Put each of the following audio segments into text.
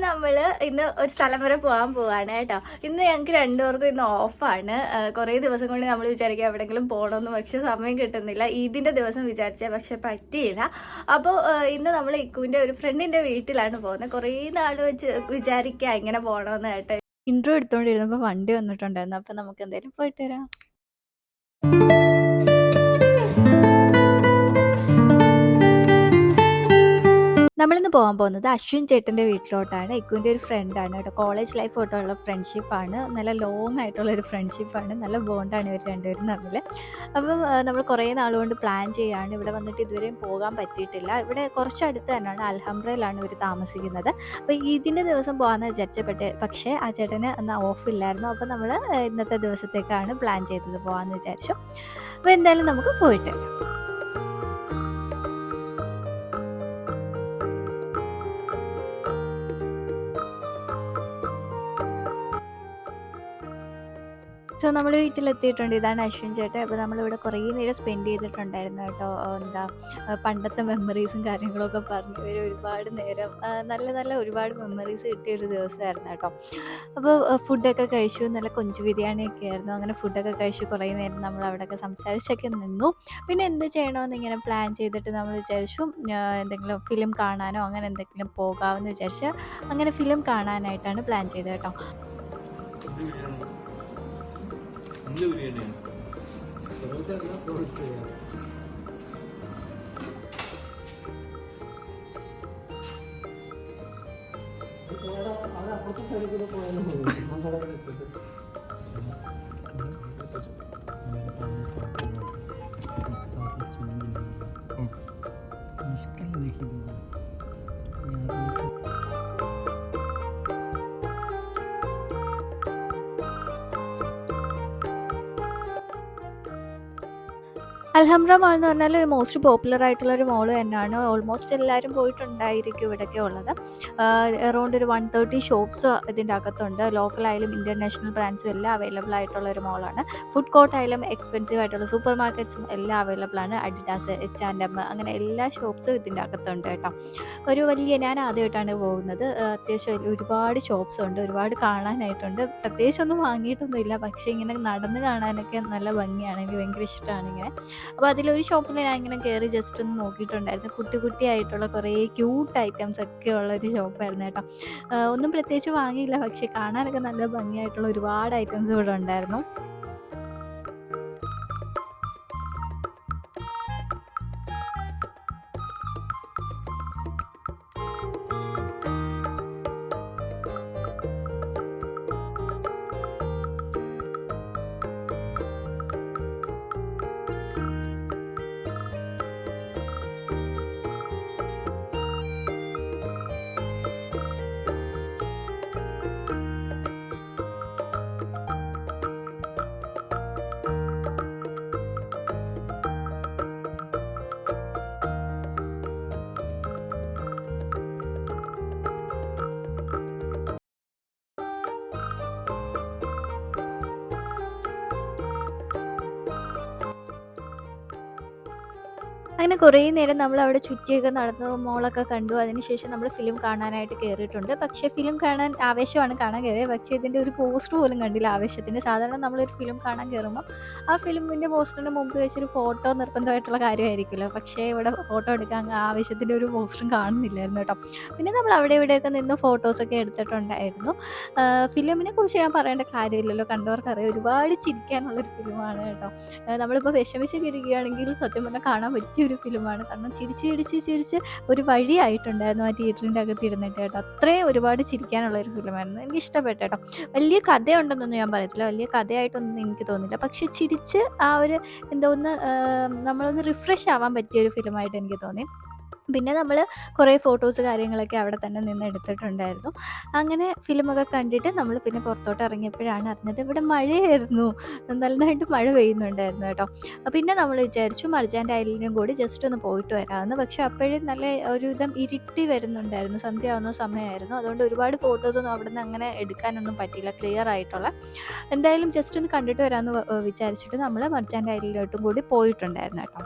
നമ്മൾ ഇന്ന് ഒരു സ്ഥലം വരെ പോകാൻ പോവാണ് കേട്ടോ. ഇന്ന് ഞങ്ങൾക്ക് രണ്ടുപേർക്കും ഇന്ന് ഓഫാണ്. കുറേ ദിവസം കൊണ്ട് നമ്മൾ വിചാരിക്കുക എവിടെയെങ്കിലും പോകണമെന്ന്, പക്ഷെ സമയം കിട്ടുന്നില്ല. ഇതിൻ്റെ ദിവസം വിചാരിച്ചാൽ പക്ഷെ പറ്റിയില്ല. അപ്പോൾ ഇന്ന് നമ്മൾ ഇക്കുവിൻ്റെ ഒരു ഫ്രണ്ടിൻ്റെ വീട്ടിലാണ് പോകുന്നത്. കുറേ നാൾ വെച്ച് വിചാരിക്കുക ഇങ്ങനെ പോകണമെന്ന് കേട്ടോ. ഇൻട്രോ എടുത്തുകൊണ്ടിരുന്നപ്പോൾ വണ്ടി വന്നിട്ടുണ്ടായിരുന്നു. അപ്പോൾ നമുക്ക് എന്തായാലും പോയിട്ട് വരാം. നമ്മളിന്ന് പോകാൻ പോകുന്നത് അശ്വിൻ ചേട്ടൻ്റെ വീട്ടിലോട്ടാണ്. ഇക്കുവിൻ്റെ ഒരു ഫ്രണ്ടാണ് കേട്ടോ. കോളേജ് ലൈഫ് തൊട്ടുള്ള ഫ്രണ്ട്ഷിപ്പാണ്. നല്ല ലോങ് ആയിട്ടുള്ളൊരു ഫ്രണ്ട്ഷിപ്പാണ്. നല്ല ബോണ്ടാണ് ഇവർ രണ്ടുപേരും തമ്മിൽ. അപ്പം നമ്മൾ കുറേ നാളുകൊണ്ട് പ്ലാൻ ചെയ്യുകയാണ്. ഇവിടെ വന്നിട്ട് ഇതുവരെയും പോകാൻ പറ്റിയിട്ടില്ല. ഇവിടെ കുറച്ചടുത്ത് തന്നെയാണ്, അൽഹംബ്രയിലാണ് ഇവർ താമസിക്കുന്നത്. അപ്പോൾ ഇതിൻ്റെ ദിവസം പോകാമെന്ന് വിചാരിച്ചപ്പെട്ടെ, പക്ഷേ ആ ചേട്ടന് അന്ന് ഓഫില്ലായിരുന്നു. അപ്പോൾ നമ്മൾ ഇന്നത്തെ ദിവസത്തേക്കാണ് പ്ലാൻ ചെയ്തത്, പോകാമെന്ന് വിചാരിച്ചു. അപ്പോൾ എന്തായാലും നമുക്ക് പോയിട്ട് വരാം. സോ നമ്മൾ വീട്ടിലെത്തിയിട്ടുണ്ട്. ഇതാണ് അശ്വിൻ ചേട്ടൻ. അപ്പോൾ നമ്മളിവിടെ കുറേ നേരം സ്പെൻഡ് ചെയ്തിട്ടുണ്ടായിരുന്നു കേട്ടോ. പണ്ടത്തെ മെമ്മറീസും കാര്യങ്ങളൊക്കെ പറഞ്ഞ് ഒരുപാട് നേരം നല്ല നല്ല ഒരുപാട് മെമ്മറീസ് കിട്ടിയൊരു ദിവസമായിരുന്നു കേട്ടോ. അപ്പോൾ ഫുഡൊക്കെ കഴിച്ചു. നല്ല കൊഞ്ച് ബിരിയാണിയൊക്കെ ആയിരുന്നു. അങ്ങനെ ഫുഡൊക്കെ കഴിച്ചു കുറേ നേരം നമ്മൾ അവിടെയൊക്കെ സംസാരിച്ചൊക്കെ നിന്നു. പിന്നെ എന്ത് ചെയ്യണമെന്ന് ഇങ്ങനെ പ്ലാൻ ചെയ്തിട്ട് നമ്മൾ വിചാരിച്ചു എന്തെങ്കിലും ഫിലിം കാണാനോ അങ്ങനെ എന്തെങ്കിലും പോകാമെന്ന് വിചാരിച്ച് അങ്ങനെ ഫിലിം കാണാനായിട്ടാണ് പ്ലാൻ ചെയ്തത് കേട്ടോ. അൽഹംബ്ര മാൾ എന്ന് പറഞ്ഞാൽ ഒരു മോസ്റ്റ് പോപ്പുലർ ആയിട്ടുള്ള ഒരു മോൾ തന്നെയാണ്. ഓൾമോസ്റ്റ് എല്ലാവരും പോയിട്ടുണ്ടായിരിക്കും ഇവിടെയൊക്കെ ഉള്ളത്. അറൗണ്ട് ഒരു 130 ഷോപ്സ് ഇതിൻ്റെ അകത്തുണ്ട്. ലോക്കലായാലും ഇൻ്റർനാഷണൽ ബ്രാൻഡ്സും എല്ലാം അവൈലബിൾ ആയിട്ടുള്ള ഒരു മോളാണ്. ഫുഡ് കോർട്ടായാലും എക്സ്പെൻസീവ് ആയിട്ടുള്ള സൂപ്പർ മാർക്കറ്റ്സും എല്ലാം അവൈലബിൾ ആണ്. അഡിഡാസ്, H&M അങ്ങനെ എല്ലാ ഷോപ്സും ഇതിൻ്റെ അകത്തുണ്ട് കേട്ടോ. ഞാൻ ആദ്യമായിട്ടാണ് പോകുന്നത്. അത്യാവശ്യം ഒരുപാട് ഷോപ്സ് ഉണ്ട്, ഒരുപാട് കാണാനായിട്ടുണ്ട്. പ്രത്യേകിച്ചൊന്നും വാങ്ങിയിട്ടൊന്നുമില്ല, പക്ഷേ ഇങ്ങനെ നടന്ന് കാണാനൊക്കെ നല്ല ഭംഗിയാണ്. എനിക്ക് ഭയങ്കര ഇഷ്ടമാണ് ഇങ്ങനെ. അപ്പോൾ അതിലൊരു ഷോപ്പിൽ ഞാൻ ഇങ്ങനെ കയറി ജസ്റ്റ് ഒന്ന് നോക്കിയിട്ടുണ്ടായിരുന്നു. കുട്ടിയായിട്ടുള്ള കുറേ ക്യൂട്ട് ഐറ്റംസ് ഒക്കെ ഉള്ളൊരു ഷോപ്പായിരുന്നു കേട്ടോ. ഒന്നും പ്രത്യേകിച്ച് വാങ്ങിയില്ല, പക്ഷേ കാണാനൊക്കെ നല്ല ഭംഗിയായിട്ടുള്ള ഒരുപാട് ഐറ്റംസ് ഇവിടെ ഉണ്ടായിരുന്നു. അങ്ങനെ കുറേ നേരം നമ്മൾ അവിടെ ചുറ്റിയൊക്കെ നടന്നു, മോളൊക്കെ കണ്ടു. അതിനുശേഷം നമ്മൾ ഫിലിം കാണാനായിട്ട് കയറിയിട്ടുണ്ട്. പക്ഷേ ഫിലിം കാണാൻ ആവേശമാണ് കാണാൻ കയറിയത്. പക്ഷേ ഇതിൻ്റെ ഒരു പോസ്റ്റർ പോലും കണ്ടില്ല ആവേശത്തിൻ്റെ. സാധാരണ നമ്മളൊരു ഫിലിം കാണാൻ കയറുമ്പോൾ ആ ഫിലിമിൻ്റെ പോസ്റ്ററിൻ്റെ മുമ്പ് വെച്ചൊരു ഫോട്ടോ നിർബന്ധമായിട്ടുള്ള കാര്യമായിരിക്കുമല്ലോ. പക്ഷേ ഇവിടെ ഫോട്ടോ എടുക്കാൻ ആവേശത്തിൻ്റെ ഒരു പോസ്റ്ററും കാണുന്നില്ലായിരുന്നു കേട്ടോ. പിന്നെ നമ്മൾ അവിടെ ഇവിടെയൊക്കെ നിന്ന് ഫോട്ടോസൊക്കെ എടുത്തിട്ടുണ്ടായിരുന്നു. ഫിലിമിനെ കുറിച്ച് ഞാൻ പറയേണ്ട കാര്യമില്ലല്ലോ, കണ്ടവർക്കറിയാം. ഒരുപാട് ചിരിക്കാനുള്ളൊരു ഫിലിമാണ് കേട്ടോ. നമ്മളിപ്പോൾ വിഷമിച്ചൊക്കെ ഇരിക്കുകയാണെങ്കിൽ സത്യം പറഞ്ഞാൽ കാണാൻ പറ്റിയൊരു ഫിലിമാണ്. കാരണം ചിരിച്ച് ഒരു വഴിയായിട്ടുണ്ടായിരുന്നു ആ തിയേറ്ററിൻ്റെ അകത്ത് ഇരുന്നിട്ട് കേട്ടോ. അത്രയും ഒരുപാട് ചിരിക്കാനുള്ള ഒരു ഫിലിമായിരുന്നു. എനിക്ക് ഇഷ്ടപ്പെട്ടു കേട്ടോ. വലിയ കഥയുണ്ടെന്നൊന്നും ഞാൻ പറയത്തില്ല, വലിയ കഥയായിട്ടൊന്നും എനിക്ക് തോന്നില്ല. പക്ഷെ ചിരിച്ച് ആ ഒരു നമ്മളൊന്ന് റിഫ്രഷ് ആവാൻ പറ്റിയൊരു ഫിലിമായിട്ട് എനിക്ക് തോന്നി. പിന്നെ നമ്മൾ കുറേ ഫോട്ടോസ് കാര്യങ്ങളൊക്കെ അവിടെ തന്നെ നിന്ന് എടുത്തിട്ടുണ്ടായിരുന്നു. അങ്ങനെ ഫിലിമൊക്കെ കണ്ടിട്ട് നമ്മൾ പിന്നെ പുറത്തോട്ട് ഇറങ്ങിയപ്പോഴാണ് അറിഞ്ഞത് ഇവിടെ മഴയായിരുന്നു. നന്നായിട്ട് മഴ പെയ്യുന്നുണ്ടായിരുന്നു കേട്ടോ. പിന്നെ നമ്മൾ വിചാരിച്ചു മർജാൻ്റെ ഐലൻഡിലും കൂടി ജസ്റ്റ് ഒന്ന് പോയിട്ട് വരാമെന്ന്. പക്ഷെ അപ്പോഴും നല്ല ഒരുവിധം ഇരുട്ടി വരുന്നുണ്ടായിരുന്നു, സന്ധ്യ ആവുന്ന സമയമായിരുന്നു. അതുകൊണ്ട് ഒരുപാട് ഫോട്ടോസൊന്നും അവിടെ നിന്ന് അങ്ങനെ എടുക്കാനൊന്നും പറ്റിയില്ല, ക്ലിയർ ആയിട്ടുള്ള. എന്തായാലും ജസ്റ്റ് ഒന്ന് കണ്ടിട്ട് വരാമെന്ന് വിചാരിച്ചിട്ട് നമ്മൾ മർജാൻ്റെ ഐലൻഡിലോട്ടും കൂടി പോയിട്ടുണ്ടായിരുന്നു കേട്ടോ.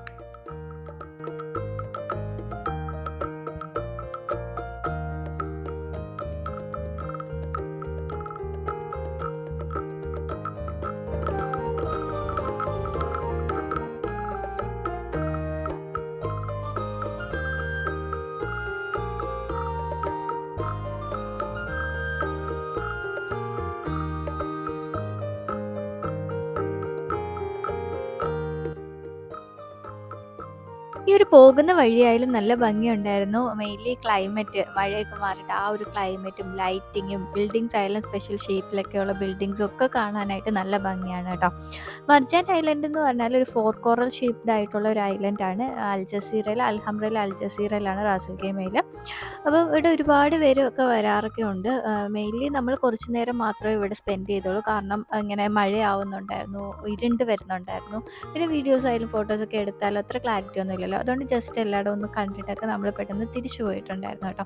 ഒരു പോകുന്ന വഴിയായാലും നല്ല ഭംഗിയുണ്ടായിരുന്നു. മെയിൻലി ക്ലൈമറ്റ് മഴയൊക്കെ മാറിയിട്ട് ആ ഒരു ക്ലൈമറ്റും ലൈറ്റിങ്ങും ബിൽഡിങ്സ് ആയാലും സ്പെഷ്യൽ ഷേപ്പിലൊക്കെയുള്ള ബിൽഡിങ്സും ഒക്കെ കാണാനായിട്ട് നല്ല ഭംഗിയാണ് കേട്ടോ. മർജാൻ ഐലൻഡ് എന്ന് പറഞ്ഞാൽ ഒരു ഫോർ കോറൽ ഷേപ്ഡ് ആയിട്ടുള്ള ഒരു ഐലൻഡാണ്. അൽജസീറയിൽ അൽഹംറയിൽ അൽജസീറയിലാണ് റാസൽ ഖൈമയിൽ. അപ്പോൾ ഇവിടെ ഒരുപാട് പേര് ഒക്കെ വരാറൊക്കെ ഉണ്ട്. മെയിൻലി നമ്മൾ കുറച്ച് നേരം മാത്രമേ ഇവിടെ സ്പെൻഡ് ചെയ്തുള്ളൂ. കാരണം ഇങ്ങനെ മഴയാവുന്നുണ്ടായിരുന്നു, ഇരുണ്ട് വരുന്നുണ്ടായിരുന്നു. പിന്നെ വീഡിയോസ് ആയാലും ഫോട്ടോസൊക്കെ എടുത്താലും അത്ര ക്ലാരിറ്റി ഒന്നും ഇല്ലല്ലോ. അതുകൊണ്ട് ജസ്റ്റ് എല്ലായിടും ഒന്ന് കണ്ടിട്ടൊക്കെ നമ്മൾ പെട്ടെന്ന് തിരിച്ചു പോയിട്ടുണ്ടായിരുന്നു കേട്ടോ.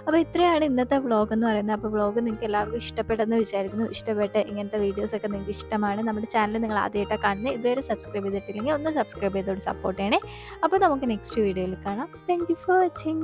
അപ്പോൾ ഇത്രയാണ് ഇന്നത്തെ വ്ളോഗ് എന്ന് പറയുന്നത്. അപ്പോൾ വ്ളോഗ് നിങ്ങൾക്ക് എല്ലാവർക്കും ഇഷ്ടപ്പെട്ടെന്ന് വിചാരിക്കുന്നു. ഇഷ്ടപ്പെട്ട് ഇങ്ങനത്തെ വീഡിയോസൊക്കെ നിങ്ങൾക്ക് ഇഷ്ടമാണ്, നമ്മുടെ ചാനൽ നിങ്ങൾ ആദ്യമായിട്ടാണ് കാണുന്നത്, ഇതുവരെ സബ്സ്ക്രൈബ് ചെയ്തിട്ടില്ലെങ്കിൽ ഒന്ന് സബ്സ്ക്രൈബ് ചെയ്തോട് സപ്പോർട്ട് ചെയ്യണേ. അപ്പോൾ നമുക്ക് നെക്സ്റ്റ് വീഡിയോയിൽ കാണാം. Thank you for watching.